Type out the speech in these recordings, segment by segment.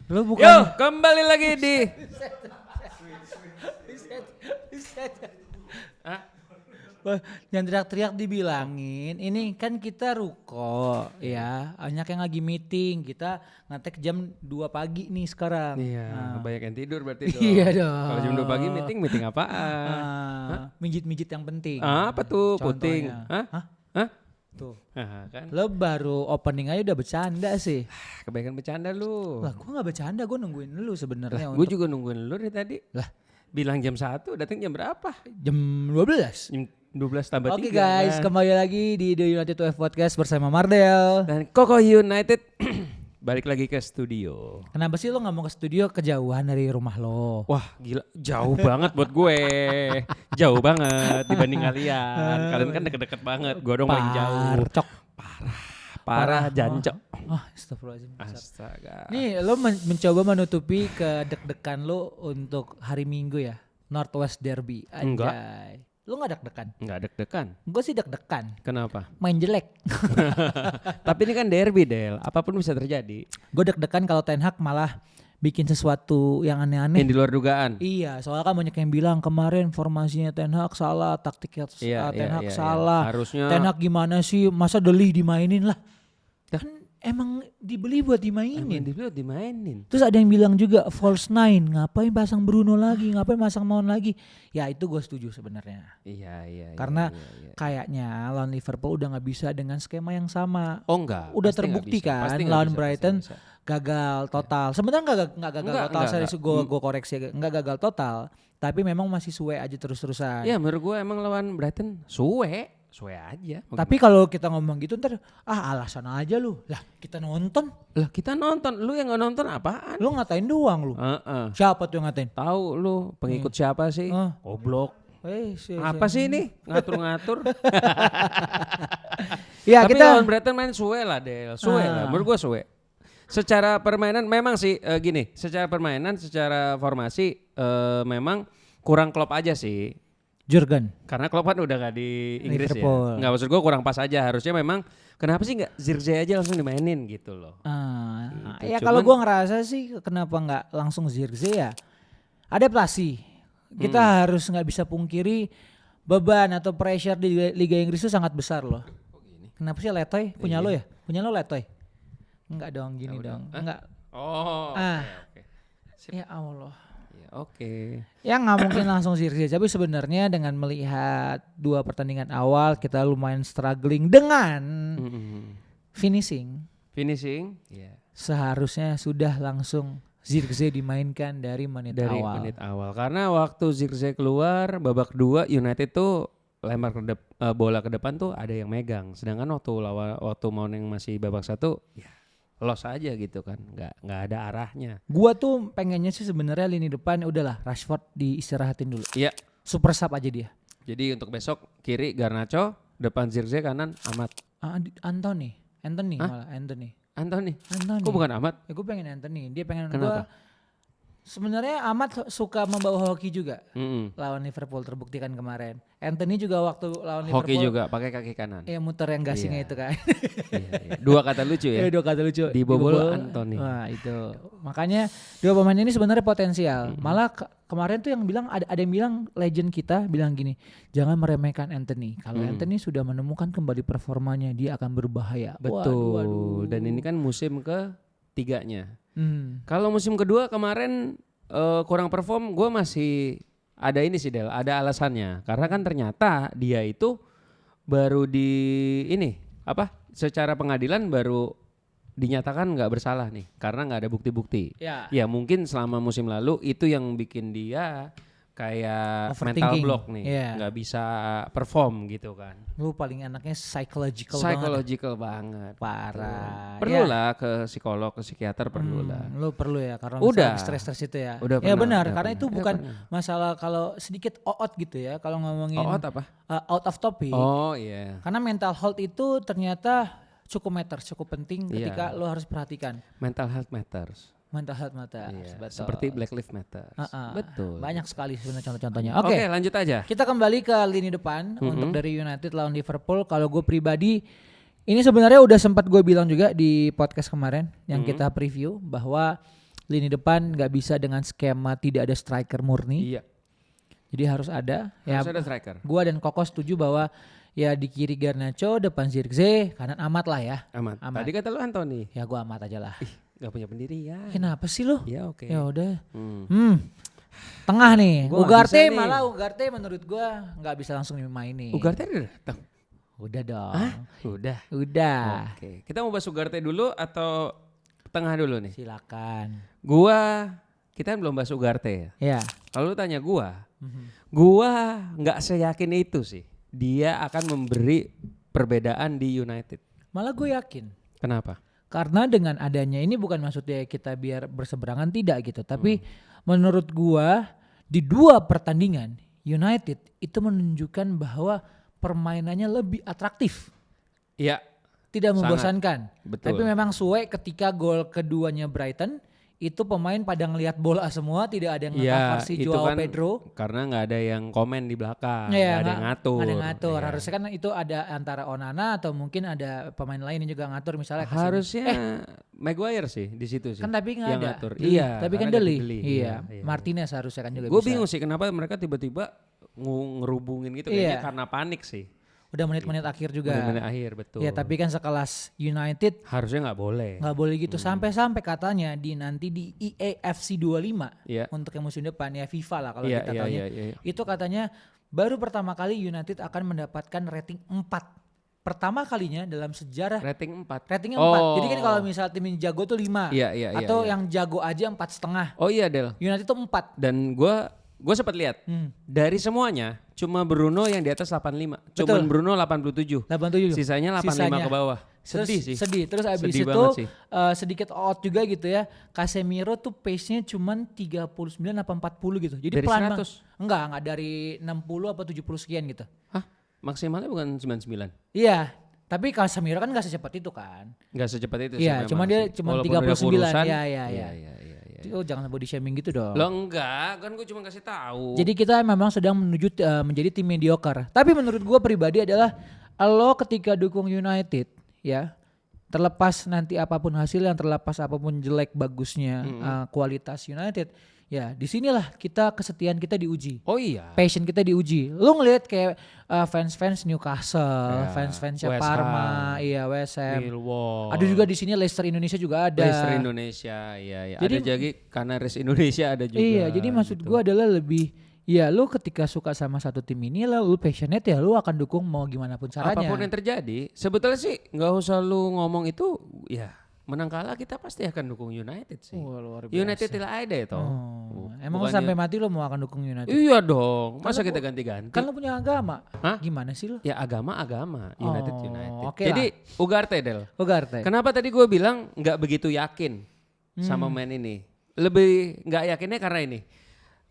Lu bukan. Yo, kembali lagi di Jangan teriak-teriak dibilangin. Ini kan kita ruko ya. Banyak yang lagi meeting. Kita ngetek jam 2 pagi nih sekarang. Iya, banyak yang tidur berarti dong. Iya dong. Kalau jam 2 pagi meeting apaan? Mijit-mijit yang penting. Apa tuh puting? Contohnya. Hah? Tuh. Kan? Lo baru opening aja udah bercanda sih. Kebaikan bercanda lu. Lah gue gak bercanda, gue nungguin lu sebenarnya. Gue juga nungguin lu dari tadi. Lah, bilang jam 1, datang jam berapa? jam 12. Jam 12 tambah 3. Oke guys, kembali lagi di The United Wave Podcast bersama Mardel. Dan Koko United balik lagi ke studio. Kenapa sih lo gak mau ke studio, kejauhan dari rumah lo? Wah gila, jauh banget buat gue. Jauh banget dibanding kalian. Kalian kan deket-deket banget, gue dong paling jauh. Parcok. Parah jancok. Astagfirullahaladzim. Astaga. Nih lo mencoba menutupi kedek-dekan lo untuk hari Minggu ya, Northwest Derby. Anjay. Enggak. Lo gak deg-degan? Enggak deg-degan. Gue sih deg-degan. Kenapa? Main jelek. Tapi ini kan derby Del, apapun bisa terjadi. Gue deg-degan kalau Ten Hag malah bikin sesuatu yang aneh-aneh. Yang di luar dugaan. Iya, soalnya kan banyak yang bilang kemarin formasinya Ten Hag salah, taktiknya Ten Hag salah. Harusnya Ten Hag gimana sih, masa Delih dimainin lah. Kan emang dibeli buat dimainin. dimainin. Terus ada yang bilang juga false nine, ngapain pasang Bruno lagi, ngapain pasang Mount lagi. Ya itu gue setuju sebenarnya. Iya. Karena kayaknya lawan Liverpool udah gak bisa dengan skema yang sama. Oh enggak. Udah terbukti kan lawan Brighton gagal total. Sebenarnya enggak gagal total, gue koreksi, enggak gagal total. Tapi memang masih suwe aja terus-terusan. Ya menurut gue emang lawan Brighton suwe aja. Tapi kalau kita ngomong gitu ntar alasan aja lu. Lah kita nonton. Lu yang nggak nonton apaan? Lu ngatain doang lu. Siapa tuh yang ngatain? Tahu lu pengikut siapa sih? Goblok. Apa sih ini ngatur-ngatur? Ya tapi kita lawan Brighton main suwe lah Del. Suwe lah. Menurut gue suwe. Secara permainan memang sih gini. Secara permainan, secara formasi memang kurang klop aja sih. Jurgen. Karena Klopp kan udah gak di Inggris Liverpool. ya. Nggak, maksud gue kurang pas aja. Harusnya memang kenapa sih gak Zirkzee aja langsung dimainin gitu loh. Gitu. Ya kalau gue ngerasa sih kenapa gak langsung Zirkzee ya. Adaptasi. Kita harus gak bisa pungkiri beban atau pressure di Liga Inggris itu sangat besar loh. Kenapa sih Letoy? Punya lo ya? Punya lo Letoy? Enggak dong, gini dong. Enggak. Oh. Okay. Ya Allah. Oke. Ya nggak mungkin langsung Zirkzee, tapi sebenarnya dengan melihat 2 pertandingan awal kita lumayan struggling dengan finishing. Seharusnya sudah langsung Zirkzee dimainkan dari menit awal. Karena waktu Zirkzee keluar babak 2 United tuh lempar bola ke depan tuh ada yang megang. Sedangkan waktu Mount yang masih babak 1 ya los aja gitu kan, nggak ada arahnya. Gua tuh pengennya sih sebenarnya lini depan udahlah Rashford diistirahatin dulu. Iya. Super sub aja dia. Jadi untuk besok kiri Garnacho, depan Zirkzee, kanan Ahmad. Anthony malah Anthony. Kok bukan Ahmad? Ya gue pengen Anthony. Dia pengen. Kenapa? Sebenarnya Ahmad suka membawa hoki juga. Lawan Liverpool terbuktikan kemarin. Anthony juga waktu lawan Liverpool. Hoki juga pakai kaki kanan. Iya, muter yang gasingnya itu kan. Iya. 2 kata lucu ya. 2 kata lucu. Dibobol Anthony. Wah itu. Makanya 2 pemain ini sebenarnya potensial. Malah kemarin tuh yang bilang ada yang bilang legend kita bilang gini, jangan meremehkan Anthony. Kalau Anthony sudah menemukan kembali performanya, dia akan berbahaya. Betul. Waduh. Dan ini kan musim ke-3-nya. Kalau musim kedua kemarin kurang perform, gue masih ada ini sih Del, ada alasannya. Karena kan ternyata dia itu baru secara pengadilan baru dinyatakan nggak bersalah nih, karena nggak ada bukti-bukti. Ya mungkin selama musim lalu itu yang bikin dia kayak mental block nih, nggak bisa perform gitu kan. Lu paling enaknya psychological banget. Parah. Perlu lah ke psikolog, ke psikiater perlu lah. Lu perlu ya karena udah stres itu ya. Udah ya pernah, benar, udah karena pernah. itu bukan masalah kalau sedikit out gitu ya. Kalau ngomongin out apa? Out of topic. Oh iya. Karena mental health itu ternyata cukup penting ketika lo harus perhatikan. Mental health matters. Iya, seperti Black Lives Matter. Betul. Banyak sekali sebenarnya contoh-contohnya. Oke, lanjut aja. Kita kembali ke lini depan untuk dari United lawan Liverpool. Kalau gue pribadi, ini sebenarnya udah sempat gue bilang juga di podcast kemarin yang kita preview bahwa lini depan nggak bisa dengan skema tidak ada striker murni. Iya. Jadi harus ada. Harus ada striker. Gua dan Koko setuju bahwa ya di kiri Garnacho, depan Zirkzee, kanan Amat lah ya. Amat. Tadi kata lu Anthony. Ya gua Amat aja lah. Gak punya pendirian. Kenapa sih lu? Ya oke. Ya udah. Tengah nih. Gua Ugarte bisa nih. malah Ugarte menurut gua nggak bisa langsung dimainin. Ugarte udah datang. Udah dong. Udah. Udah. Oke. Kita mau bahas Ugarte dulu atau tengah dulu nih? Silakan. Kita belum bahas Ugarte ya. Ya. Kalau lu tanya gua nggak seyakin itu sih. Dia akan memberi perbedaan di United. Malah gue yakin. Kenapa? Karena dengan adanya ini bukan maksudnya kita biar berseberangan tidak gitu. Tapi menurut gua di 2 pertandingan United itu menunjukkan bahwa permainannya lebih atraktif. Iya. Tidak membosankan. Betul. Tapi memang suwe ketika gol keduanya Brighton itu pemain pada ngelihat bola semua, tidak ada yang nge-cover si itu Joao kan Pedro. Karena nggak ada yang komen di belakang, Ya, nggak ada yang ngatur. Nggak ada yang ngatur. Iya. Harusnya kan itu ada antara Onana atau mungkin ada pemain lain yang juga ngatur misalnya. Harusnya Maguire sih di situ sih. Kan tapi nggak yang ada. ngatur. Deli. Iya. Tapi kan karena ada Deli. Iya. Martinez harusnya kan juga Gue bisa. bingung sih kenapa mereka tiba-tiba ngerubungin gitu. Iya. Kayaknya karena panik sih. Udah menit-menit akhir juga. Menit akhir betul. Ya tapi kan sekelas United harusnya nggak boleh. nggak boleh gitu. Sampai-sampai katanya nanti di EAFC 25 Iya. untuk yang musim depan ya FIFA lah kalau Iya, kita iya, taunya. iya. Itu katanya baru pertama kali United akan mendapatkan rating 4. Pertama kalinya dalam sejarah Rating 4. ratingnya 4. Jadi kan kalau misal tim yang jago tuh 5. Iya, iya, iya, atau iya. yang jago aja 4,5. Oh iya Del. United tuh 4. Dan gue sempat lihat dari semuanya cuma Bruno yang di atas 85. Cuman Betul. Bruno 87. 87. Sisanya 85 ke bawah. Sedih sih. Sedih. Terus abis Sedih itu banget sih. sedikit out juga gitu ya. Casemiro tuh pace-nya cuman 39 apa 40 gitu. Jadi Dari pelan 100? Enggak dari 60 apa 70 sekian gitu. Hah? Maksimalnya bukan 99? Iya. Tapi Casemiro kan gak secepat itu kan. Gak secepat itu sih Iya, memang cuma dia sih. cuma Walaupun 39. udah kurusan, Iya. iya. Oh, jangan body shaming gitu dong. Lo enggak, kan gue cuma kasih tahu. Jadi kita memang sedang menuju menjadi tim mediocre. Tapi menurut gue pribadi adalah lo ketika dukung United ya, terlepas nanti apapun hasil yang terlepas apapun jelek bagusnya kualitas United, ya disinilah kesetiaan kita diuji. Oh iya. Passion kita diuji. Lu ngelihat kayak fans-fans Newcastle, Ya, fans-fans West Parma, iya West Ham. Millwall. Ada juga di sini Leicester Indonesia juga ada. Leicester Indonesia, iya. Jadi- Ada jadi Canaris Indonesia ada juga. Iya, jadi maksud gitu. gua adalah lebih ya lu ketika suka sama satu tim ini lu passionate ya lu akan dukung mau gimana pun caranya. Apapun yang terjadi, sebetulnya sih nggak usah lu ngomong itu, ya menang kalah kita pasti akan dukung United sih. Wah, luar biasa. United tidak ada itu. Emang lu sampai mati lu mau akan dukung United? Iya dong, masa kita ganti-ganti? Kan lu punya agama. Hah? Gimana sih lu? Ya agama, United. oke Jadi Ugarte Del. Ugarte. Kenapa tadi gue bilang nggak begitu yakin sama pemain ini? Lebih nggak yakinnya karena ini.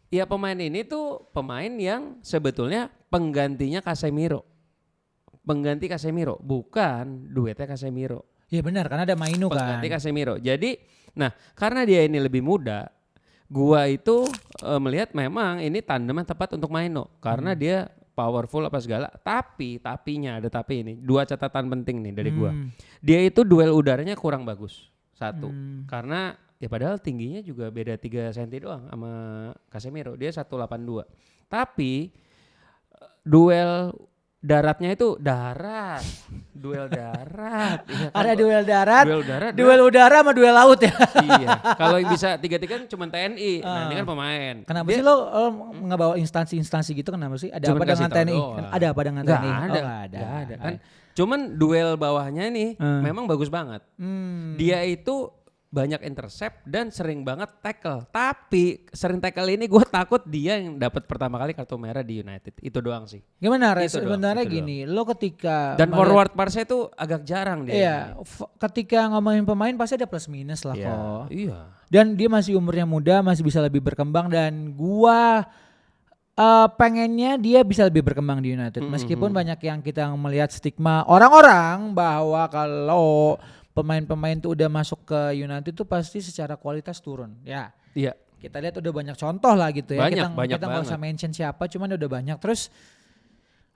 Ya pemain ini tuh pemain yang sebetulnya penggantinya Casemiro. Pengganti Casemiro, bukan duetnya Casemiro. Ya benar karena ada Mainu kan. Pengganti Casemiro. Jadi, nah karena dia ini lebih muda, gua itu melihat memang ini tandem yang tepat untuk Maino. Karena dia powerful apa segala. Tapinya ada tapi ini. 2 catatan penting nih dari gua. Dia itu duel udaranya kurang bagus. 1. Karena ya padahal tingginya juga beda 3 cm doang sama Casemiro. Dia 182. Tapi duel daratnya itu duel darat. Iya kan? Ada duel darat, Duel udara sama duel laut ya. Iya. Kalau yang bisa 3-3 kan cuma TNI. Nah, ini kan pemain. Kenapa sih lo nggak bawa instansi-instansi gitu kenapa sih? Ada Cuman apa dengan kasih tahu TNI? doang. Ada apa dengan Nggak TNI? ada. Oh, nggak ada. Nggak ada kan. Cuman duel bawahnya nih memang bagus banget. Dia itu banyak intercept dan sering banget tackle. Tapi sering tackle ini gue takut dia yang dapat pertama kali kartu merah di United. Itu doang sih. Gimana Itu doang, sebenarnya itu gini, lo ketika Dan melihat- forward pass itu agak jarang dia. Iya, ketika ngomongin pemain pasti ada plus minus lah Iya. kok. Iya. Dan dia masih umurnya muda, masih bisa lebih berkembang dan gua pengennya dia bisa lebih berkembang di United. Meskipun banyak yang kita melihat stigma orang-orang bahwa kalau pemain-pemain tuh udah masuk ke United tuh pasti secara kualitas turun. Ya, Iya. kita lihat udah banyak contoh lah gitu ya. Banyak kita nggak usah banget. mention siapa, cuman udah banyak. Terus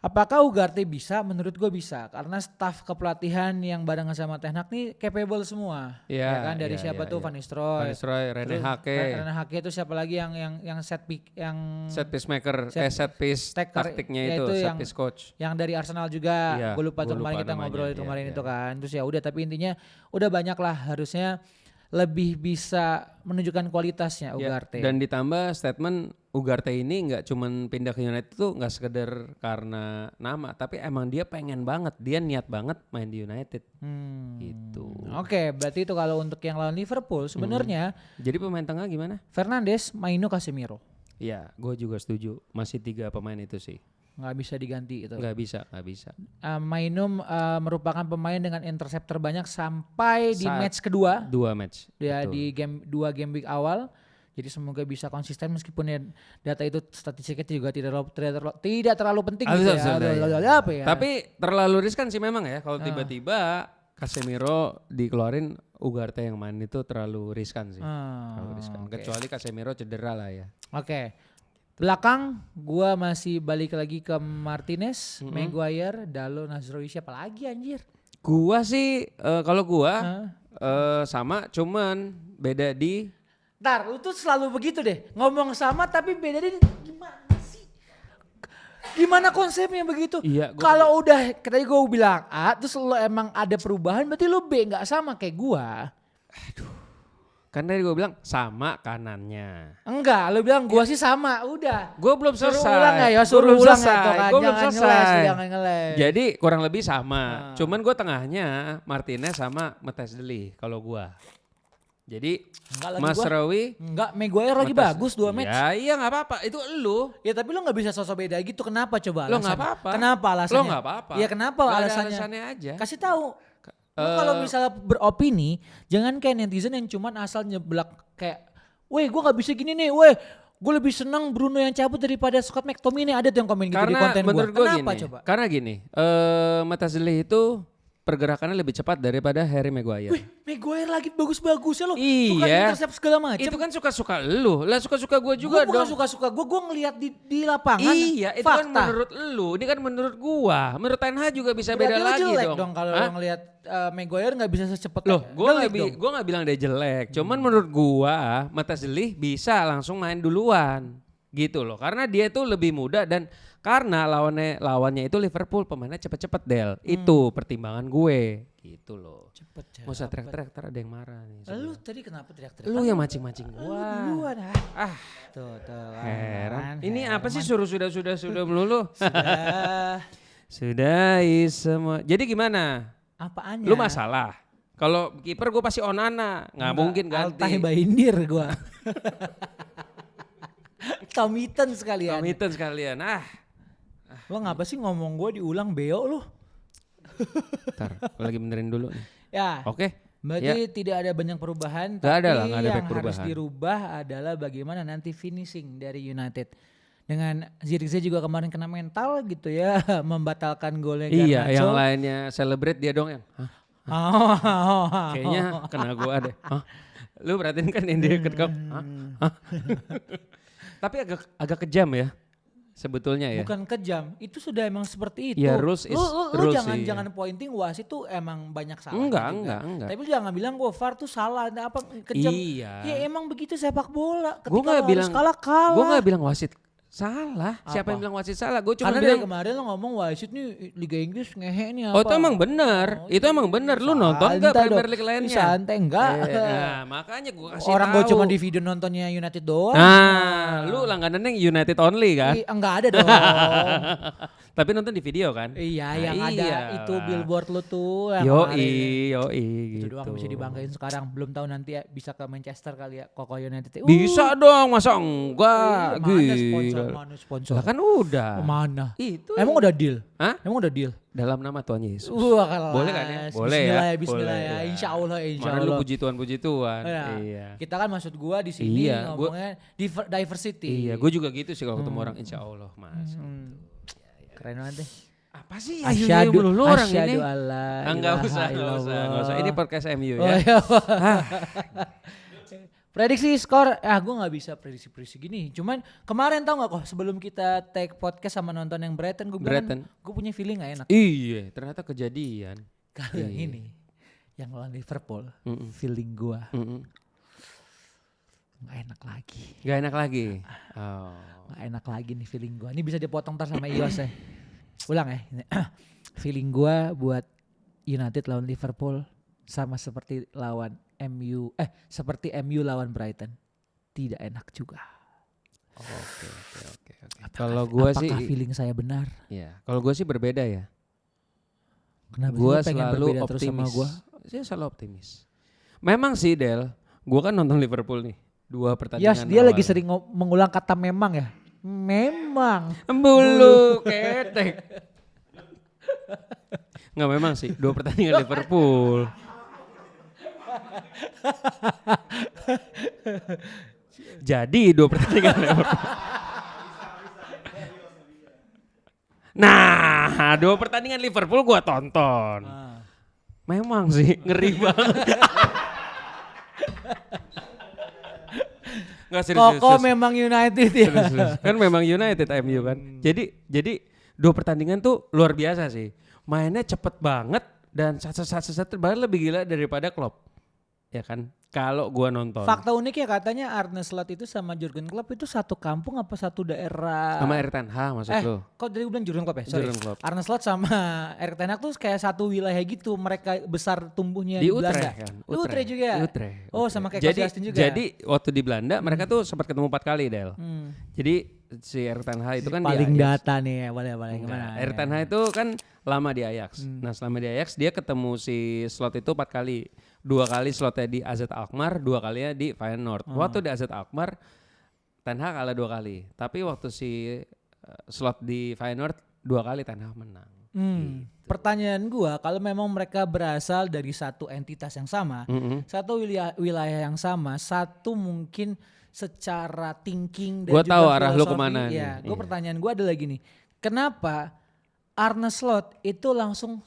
Apakah Ugarte bisa? Menurut gue bisa, karena staf kepelatihan yang barengan sama Ten Hag nih capable semua. Iya, Ya kan dari iya, siapa iya, tuh iya. Van Nistelrooy. Van Nistelrooy, Rene Terus Hake, Rene Hake itu siapa lagi yang set pick yang set piece maker, set- set piece taker, taktiknya ya itu, itu set yang piece coach. yang dari Arsenal juga. Iya, Gue lupa tuh gua kemarin lupa kita namanya, ngobrol itu iya, kemarin iya, itu iya. kan. Terus ya udah, tapi intinya udah banyak lah, harusnya lebih bisa menunjukkan kualitasnya Ya, Ugarte. dan ditambah statement Ugarte ini nggak cuman pindah ke United tuh nggak sekedar karena nama, tapi emang dia pengen banget, dia niat banget main di United. Gitu. Oke, berarti itu kalau untuk yang lawan Liverpool sebenarnya Jadi pemain tengah gimana? Fernandes, Maino, Casemiro Ya, gue juga setuju. Masih 3 pemain itu sih. nggak bisa diganti itu. Nggak bisa. Maino merupakan pemain dengan intercept terbanyak sampai di Saat match kedua. 2 match. Ya betul. di game week awal. Jadi semoga bisa konsisten meskipun ya data itu statistiknya juga tidak terlalu penting gitu ya. Apa ya? Tapi terlalu riskan sih memang ya. Kalau tiba-tiba Casemiro dikeluarin, Ugarte yang main itu terlalu riskan sih. Terlalu riskan. Oke. Kecuali Casemiro cedera lah ya. Oke. Belakang gua masih balik lagi ke Martinez, Maguire, Dalo, Nazrowi, siapa lagi anjir? Gua sih kalau gua sama, cuman beda di Ntar, lu tuh selalu begitu deh. Ngomong sama tapi beda deh. Gimana sih? Gimana konsepnya begitu? Iya, Kalau udah tadi gue bilang A, terus lu emang ada perubahan, berarti lu B, nggak sama kayak gua. kan tadi gue bilang sama kanannya. Enggak, lu bilang gua sih sama, udah. Gue belum Suruh selesai. ulang ya, Gua suruh belum ulang ya, selesai. tuh kan. Gua belum Jangan selesai. ngeles, jangan ngeles. Jadi kurang lebih sama. Cuman gue tengahnya Martinez sama Matthijs de Ligt kalau gua. Jadi Enggak lagi Mas gua. Rawi Enggak, Maguire lagi Matthijs- bagus 2 match. Ya iya nggak apa-apa, itu elu. Ya tapi lu nggak bisa sosok beda gitu. Kenapa coba Lo alasannya? nggak apa-apa. Kenapa alasannya? Lo nggak apa-apa. Iya kenapa Nggak ada alasannya? alasannya aja. Kasih tahu. Lu kalau misalnya beropini, jangan kayak netizen yang cuman asal nyeblak kayak, weh gue nggak bisa gini nih, weh gue lebih senang Bruno yang cabut daripada Scott McTominay. Ada tuh yang komen gitu di Karena konten gue. menurut gue Kenapa gini. coba? Karena gini, Matthijs de Ligt itu pergerakannya lebih cepat daripada Harry Maguire. Wih, Maguire lagi bagus-bagusnya lo. Suka Iya. intercept segala macam. Itu kan suka-suka lu, lah suka-suka gue juga Gue bukan dong. suka-suka, gue ngelihat di lapangan. Iya, itu kan fakta. menurut lu, ini kan menurut gua. Menurut Ten Hag juga bisa Berarti beda lu lagi jelek dong. dong kalau Hah? lo ngelihat Maguire nggak bisa secepat. Loh, Jelek dong. gua nggak bilang dia jelek. Cuman menurut gua, Matthijs de Ligt bisa langsung main duluan. Gitu loh. Karena dia itu lebih muda dan karena lawannya itu Liverpool, pemainnya cepet-cepet Del. Itu pertimbangan gue. Gitu loh. Cepet. Gak usah teriak-teriak, ntar ada yang marah nih. Lu tadi kenapa teriak-teriak? Lu yang mancing-mancing gua. Duluan Ah, Tuh, heran. kan, Ini apa sih Herman. sudah melulu? Sudah. Sudahi semua. Jadi gimana? Apaannya? Lu masalah. Kalau kiper gue pasti Onana, nggak mungkin ganti. Altay Baindir gua. Tomiten sekalian. Komiten sekalian. Lo ngapa sih ngomong gua diulang beo lu? Ntar, gue lagi benerin dulu nih. Ya. Oke. Berarti tidak ada banyak perubahan, Nggak ada tapi lah, nggak ada yang banyak harus perubahan. dirubah adalah bagaimana nanti finishing dari United. Dengan Zirkzee juga kemarin kena mental gitu ya, membatalkan golnya Iya, Garnacho. yang lainnya celebrate dia dong yang. Hah? Kayaknya kena gue deh. Hah? Lu perhatiin kan yang dia ketika. Hah? Hah? Tapi agak kejam ya. Sebetulnya ya. Bukan kejam, itu sudah emang seperti itu. Ya, rules is lu rules sih. jangan pointing wasit itu emang banyak salah. Enggak. Tapi lu jangan bilang gue VAR tuh salah, apa kejam. Iya. Ya emang begitu sepak bola. Ketika Gue nggak lu bilang harus kalah. Gue nggak bilang wasit salah. Siapa Apa? yang bilang wasit salah? Gue cuma Karena bilang. dari kemarin lo ngomong wasit nih Liga Inggris ngehe nih apa. Oh itu emang benar, itu emang benar. Lu nonton gak Santai Premier dong. League lainnya? Santai enggak. Nah makanya gue kasih Orang tahu. gue cuma di video nontonnya United doang. Nah, lu langganannya United only kan? Enggak ada dong. Tapi nonton di video kan? Iya, Nah, yang ada iya. itu billboard lu tuh. yang Yoi kemarin. gitu. Itu doang bisa dibanggain sekarang. Belum tahu nanti ya bisa ke Manchester kali ya Koko United. Bisa dong, masa enggak? Mana sponsor, Gila. mana sponsor. Lah kan udah. Mana? Itu. Emang udah deal? Hah? Emang udah deal? Dalam nama Tuhan Yesus. Wah kelas. Boleh kan ya? Boleh Bismillah ya? Bismillah Boleh ya. ya. Insya Allah, insya Mana lu Allah. puji Tuhan. Ya. Iya. Kita kan maksud gua di sini Iya, ngomongnya diversity. Iya, gue juga gitu sih kalau ketemu orang insya Allah mas. Keren banget deh. Apa sih ayu melulu orang ini? Asyhadu alla Enggak ilaha usah. illallah. Ini podcast MU Oh, ya. iya. Prediksi skor, gue nggak bisa prediksi gini. Cuman kemarin tau nggak kok sebelum kita take podcast sama nonton yang Brighton, gue bilang gue punya feeling nggak enak. Iya, ternyata kejadian. Kalau yang ini, yang lawan Liverpool, feeling gue nggak enak lagi. Gak enak lagi. Nggak enak lagi nih feeling gue. Ini bisa dipotong ntar sama Ios ya. Ulang ya. Feeling gue buat United lawan Liverpool sama seperti lawan seperti MU lawan Brighton, tidak enak juga. Oke. Kalau gue sih, apakah feeling saya benar? ya. Kalau gue sih berbeda ya. Kenapa Gue pengen selalu berbeda terus sama optimis. gue? Saya selalu optimis. Memang sih Del, gue kan nonton Liverpool nih, 2 pertandingan. Yes, dia awal. lagi sering mengulang kata memang ya. Memang. Bulu ketek. Nggak memang sih, 2 pertandingan Liverpool. Jadi 2 pertandingan Liverpool. Nah, 2 pertandingan Liverpool gua tonton. Memang sih ngeri banget. Nggak serius. Koko memang United ya. Serius. Kan memang United MU kan. Jadi 2 pertandingan tuh luar biasa sih. Mainnya cepet banget dan satu bahkan lebih gila daripada Klopp. Ya kan? Kalau gua nonton. Fakta uniknya katanya Arne Slot itu sama Jurgen Klopp itu satu kampung apa satu daerah? Sama Erik ten Hag maksud lu? Kok tadi gue bilang Jurgen Klopp ya? Sorry. Jurgen Klopp. Arne Slot sama Erik ten Hag tuh kayak satu wilayah gitu. Mereka besar tumbuhnya Di di Belanda. Utrecht kan? Utrecht juga. Utrecht. Oh sama kayak Jadi, Coach Justin juga. jadi waktu di Belanda mereka tuh sempat ketemu 4 kali Del. Jadi si Erik ten Hag itu kan paling di Ajax. data nih ya, boleh gimana? Erik ten Hag itu kan lama di Ajax. Nah selama di Ajax dia ketemu si Slot itu 4 kali. 2 kali Slotnya di AZ Alkmaar, 2 kalinya di Feyenoord. Waktu di AZ Alkmaar Ten Hag kalah 2 kali. Tapi waktu si Slot di Feyenoord 2 kali Ten Hag menang. Gitu. Pertanyaan gua, kalau memang mereka berasal dari satu entitas yang sama, satu wilayah yang sama, satu mungkin secara thinking dan Gua juga tahu arah lu filosofi, kemana ya, nih. gue pertanyaan gua adalah gini, kenapa Arne Slot itu langsung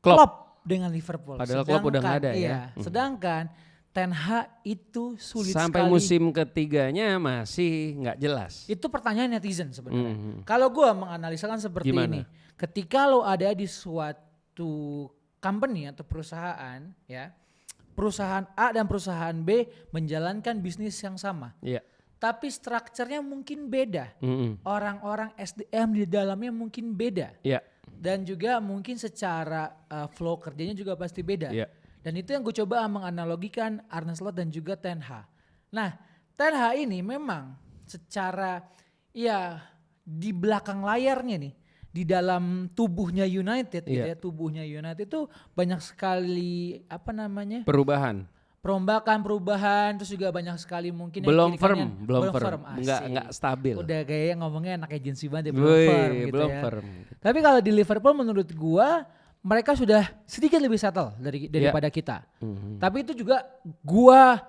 Klopp. klop dengan Liverpool? Padahal Klopp udah nggak ada ya. Iya, sedangkan Ten Hag itu sulit Sampai sekali. musim ketiganya masih nggak jelas. Itu pertanyaan netizen sebenarnya. Kalau gue menganalisakan seperti Gimana? ini, ketika lo ada di suatu company atau perusahaan, ya, perusahaan A dan perusahaan B menjalankan bisnis yang sama, Iya. tapi strukturnya mungkin beda, Mm-mm. orang-orang SDM di dalamnya mungkin beda, Iya. dan juga mungkin secara flow kerjanya juga pasti beda. Iya. Dan itu yang gue coba menganalogikan Arne Slot dan juga Ten Hag. Nah, Ten Hag ini memang secara ya di belakang layarnya nih, di dalam tubuhnya United gitu Iya. ya, tubuhnya United itu banyak sekali apa namanya? Perubahan. Perubahan, terus juga banyak sekali mungkin yang Belum kiri firm, kanan belum firm. asik. Enggak stabil. Udah kayaknya ngomongnya anak agensi banget ya, belum Wih, firm gitu belum ya. firm. Tapi kalau di Liverpool menurut gua mereka sudah sedikit lebih settle daripada kita. Tapi itu juga gua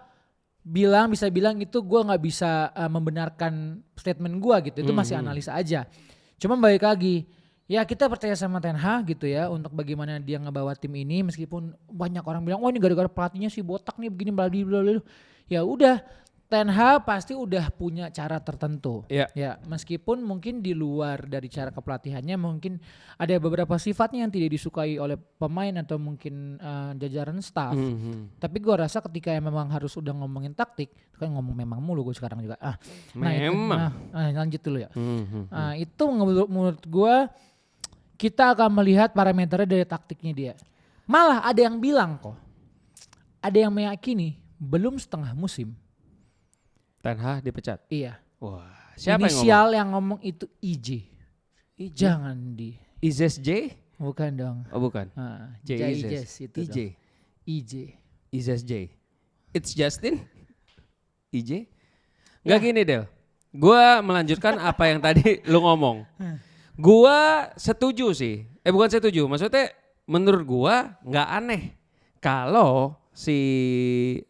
bisa bilang itu gua nggak bisa membenarkan statement gua gitu. Itu masih analisa aja. Cuma balik lagi, ya kita percaya sama Ten Hag gitu ya untuk bagaimana dia ngebawa tim ini meskipun banyak orang bilang oh ini gara-gara pelatihnya si botak nih begini bla bla bla. Ya udah, Ten Hag pasti udah punya cara tertentu. Iya. Ya, meskipun mungkin di luar dari cara kepelatihannya mungkin ada beberapa sifatnya yang tidak disukai oleh pemain atau mungkin jajaran staff. Tapi gua rasa ketika memang harus udah ngomongin taktik, kan ngomong memang mulu gue sekarang juga. Memang. Lanjut dulu ya. Itu menurut gua kita akan melihat parameternya dari taktiknya dia. Malah ada yang bilang kok, ada yang meyakini belum setengah musim. Ten Hag dipecat. Iya. Wah, siapa Inisial yang ngomong itu IJ. IJ? Jangan di. Izes J? Bukan dong. Oh bukan. J Jaijes itu IJ. dong. IJ. Izes J. It's Justin? IJ? Enggak gini Del. Gua melanjutkan apa yang tadi lu ngomong. Gua setuju sih. Bukan setuju. Maksudnya menurut gua nggak aneh kalau si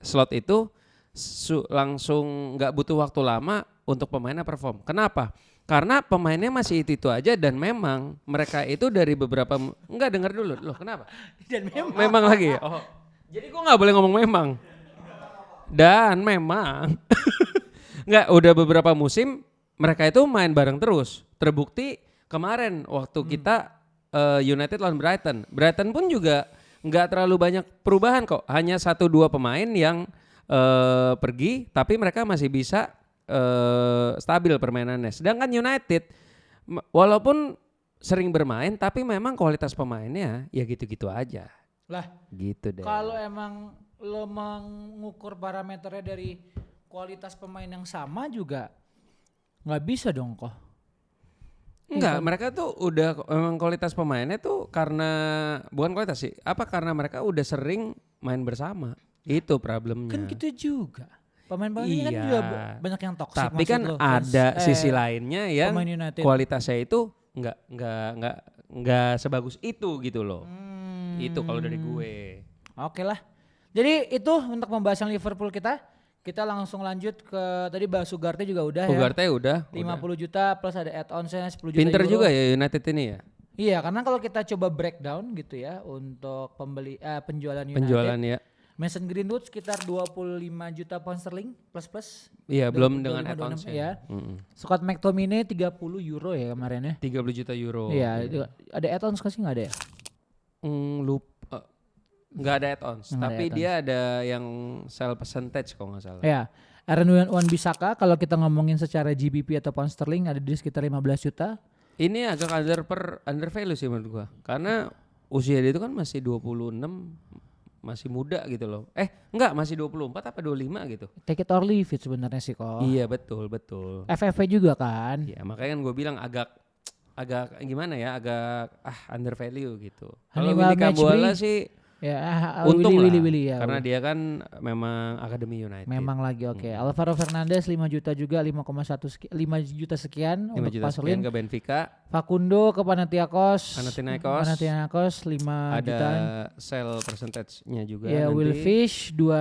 Slot itu langsung nggak butuh waktu lama untuk pemainnya perform. Kenapa? Karena pemainnya masih itu aja dan memang mereka itu dari beberapa enggak dengar dulu. Loh, kenapa? Dan Memang lagi ya? Oh. Jadi gua nggak boleh ngomong memang. Dan memang nggak udah beberapa musim mereka itu main bareng terus. Terbukti kemarin waktu kita United lawan Brighton. Brighton pun juga nggak terlalu banyak perubahan kok. Hanya 1-2 pemain yang pergi, tapi mereka masih bisa stabil permainannya. Sedangkan United walaupun sering bermain, tapi memang kualitas pemainnya ya gitu-gitu aja. Lah, gitu deh. kalau emang lo mengukur parameternya dari kualitas pemain yang sama juga nggak bisa dong kok. Enggak, mereka tuh udah memang kualitas pemainnya tuh karena bukan kualitas sih, karena mereka udah sering main bersama. Itu problemnya. Kan gitu juga. Pemain-pemain kan juga banyak yang toksik. Tapi kan lo, ada sisi lainnya yang kualitasnya itu nggak sebagus itu gitu loh. Itu kalau dari gue. Oke lah. Jadi itu untuk pembahasan Liverpool kita. Kita langsung lanjut ke tadi bahas Ugarte juga udah Ugarte ya. udah. 50 juta plus ada add-onsnya 10 juta Pinter euro. juga ya United ini ya. Iya, karena kalau kita coba breakdown gitu ya untuk penjualan United. Penjualan ya. Mason Greenwood sekitar 25 juta pound sterling plus. Iya, belum dengan add-ons ya. Scott McTominay 30 euro ya kemarin ya. 30 juta euro. Iya, ada add-ons kasih enggak ada ya? Lupa. Nggak ada add-ons, tapi dia ada yang sell percentage kalau nggak salah. Ya, Aaron Wan-Bissaka kalau kita ngomongin secara GBP atau pound sterling ada di sekitar 15 juta. Ini agak under value sih menurut gua, karena usia dia itu kan masih 26, masih muda gitu loh. Enggak, masih 24 apa 25 gitu. Take it or leave it sebenarnya sih kok. Iya betul. FFP juga kan. Iya, makanya kan gue bilang agak gimana ya, agak under value gitu. Kalau Willy Cambola sih ya, untung Willy, ya. Karena dia kan memang Akademi United. Memang lagi oke. Alvaro Fernandes 5 juta juga 5 juta sekian 5 untuk juta sekian ke Benfica. Facundo ke Panathinaikos 5 ada juta. Ada sell percentage-nya juga. Ya, Will Fish 2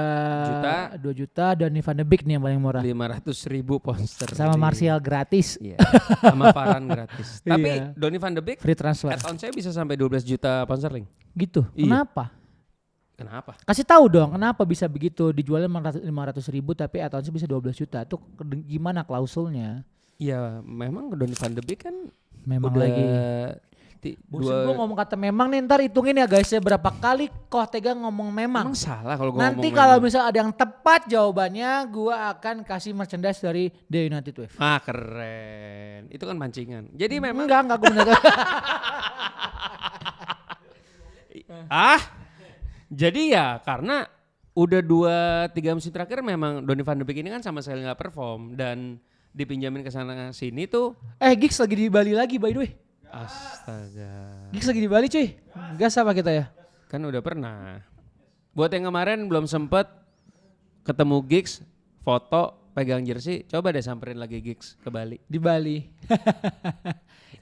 juta dan Van de Beek nih yang paling murah. 500.000 pound sterling. Sama Martial gratis. Iya. Sama Varane gratis. Tapi Donny Van de Beek free transfer. Add-on saya bisa sampai 12 juta pound sterling. Gitu. Iya. Kenapa? Kasih tahu dong kenapa bisa begitu dijualnya 500.000 tapi add-onsnya bisa 12 juta. Itu gimana klausulnya? Ya memang Donny van de Beek kan memang udah lagi bosan gue ngomong kata memang nih, ntar hitungin ya guys ya berapa kali kok Tega ngomong memang. Emang salah kalau gue ngomong nanti kalau misal ada yang tepat jawabannya gue akan kasih merchandise dari The United Wave. Keren. Itu kan pancingan. Jadi memang enggak gue bener. Jadi ya karena udah 2-3 musim terakhir memang Donny van de Beek ini kan sama sekali gak perform dan dipinjamin ke sana sini tuh. Giggs lagi di Bali lagi by the way. Astaga. Giggs lagi di Bali cuy. Gas apa kita ya? Kan udah pernah. Buat yang kemarin belum sempet ketemu Giggs, foto pegang jersey, coba deh samperin lagi Giggs ke Bali. Di Bali.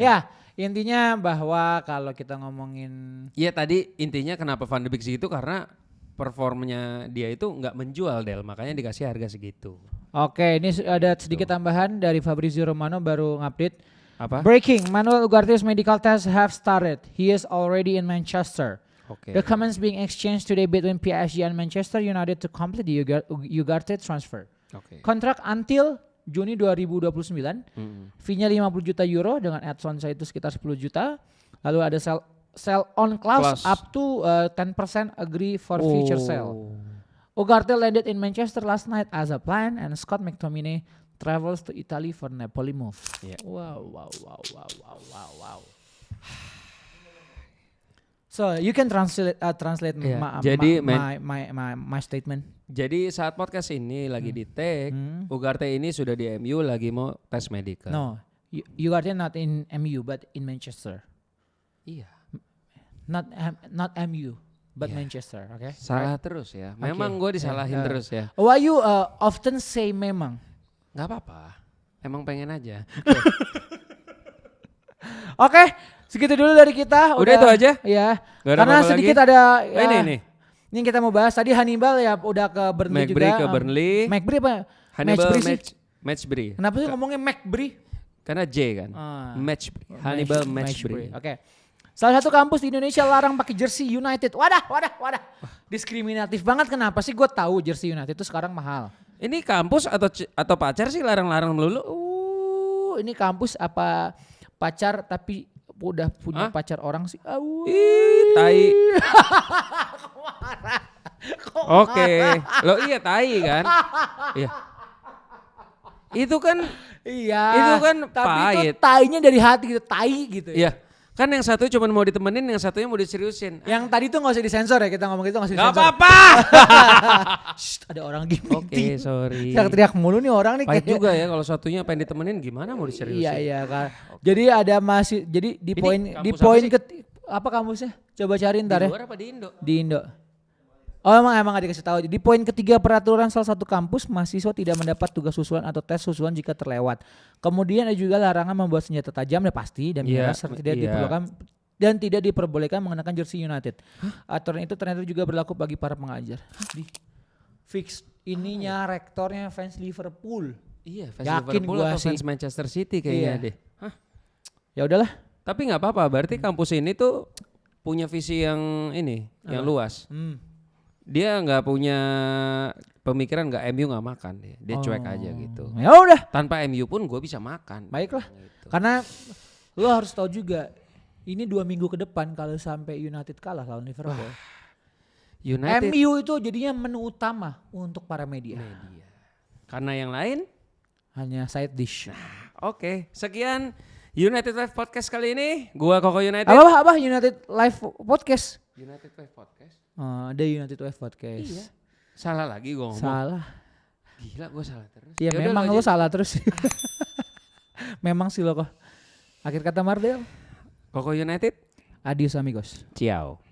Ya. Intinya bahwa kalau kita ngomongin, iya tadi intinya kenapa Van de Beek segitu karena performanya dia itu nggak menjual Del, makanya dikasih harga segitu. Oke, ini ada sedikit tambahan dari Fabrizio Romano baru ngupdate. Apa? Breaking, Manuel Ugarte's medical tests have started. He is already in Manchester. Okay. The comments being exchanged today between PSG and Manchester United to complete the Ugarte transfer. Okay. Kontrak until Juni 2029, fee-nya 50 juta euro dengan add-on saya itu sekitar 10 juta. Lalu ada sell on clause up to 10% agree for future sale. Ugarte landed in Manchester last night as a plan and Scott McTominay travels to Italy for Napoli move. Yeah. Wow. So you can translate my statement. Jadi saat podcast ini lagi di take, Ugarte ini sudah di MU lagi mau tes medical. No, Ugarte not in MU but in Manchester. Iya. Not MU but Manchester, okay? Salah terus ya. Memang gue disalahin terus ya. Why you often say memang? Gak apa-apa. Emang pengen aja. Oke, segitu dulu dari kita. Udah itu aja? Iya. Karena sedikit lagi? Ada ya, ini yang kita mau bahas tadi Hannibal ya udah ke Burnley juga. Ke Burnley. McBride apa? Hannibal Matchbury. Kenapa sih ngomongnya McBride? Karena J kan. Matchbury. Hannibal Matchbury. Oke. Salah satu kampus di Indonesia larang pakai jersey United. Wadah. Diskriminatif banget, kenapa sih? Gue tahu jersey United itu sekarang mahal. Ini kampus atau pacar sih larang-larang melulu? Ini kampus apa pacar tapi udah punya pacar orang sih? Ih, tai. Oke, lo iya tai kan? Iya. Itu kan tapi pahit. itu tainya dari hati gitu, tai gitu ya. Iya. Kan yang satu cuma mau ditemenin, yang satunya mau diseriusin. Yang tadi tuh gak usah disensor ya, kita ngomong gitu gak usah disensor. Gak apa-apa. Shh, ada orang gini. Oke, sorry. Teriak mulu nih orang nih. Pahit juga ya kalau satunya pengen ditemenin, gimana mau diseriusin. Iya kan. Jadi ada jadi di poin apa kampusnya? Coba cari ntar ya. Di luar apa di Indo? Di Indo. Oh emang gak dikasih tahu. Di poin ketiga peraturan salah satu kampus, mahasiswa tidak mendapat tugas susulan atau tes susulan jika terlewat. Kemudian ada juga larangan membawa senjata tajam ya pasti dan miras serta tidak diperbolehkan mengenakan jersey United. Aturan itu ternyata juga berlaku bagi para pengajar. Fix ininya rektornya fans Liverpool. Iya, fans Yakin Liverpool gua atau fans Manchester City kayaknya deh. Ya udahlah. Tapi nggak apa-apa, berarti kampus ini tuh punya visi yang yang luas. Dia nggak punya pemikiran nggak MU nggak makan dia cuek aja gitu. Ya udah. Tanpa MU pun gue bisa makan. Baiklah. Gitu. Karena lo harus tahu juga ini 2 minggu ke depan kalau sampai United kalah lawan Liverpool. United. MU itu jadinya menu utama untuk para media. Karena yang lain hanya side dish. Oke, sekian United Live Podcast kali ini. Gua Koko United. Apa United Live Podcast? United Live Podcast. Ada United Live Podcast. Iya. Salah lagi gua ngomong. Salah. Gila gua salah terus. Ya memang lo salah terus. Memang sih lo kok. Akhir kata Mardel. Koko United. Adios amigos. Ciao.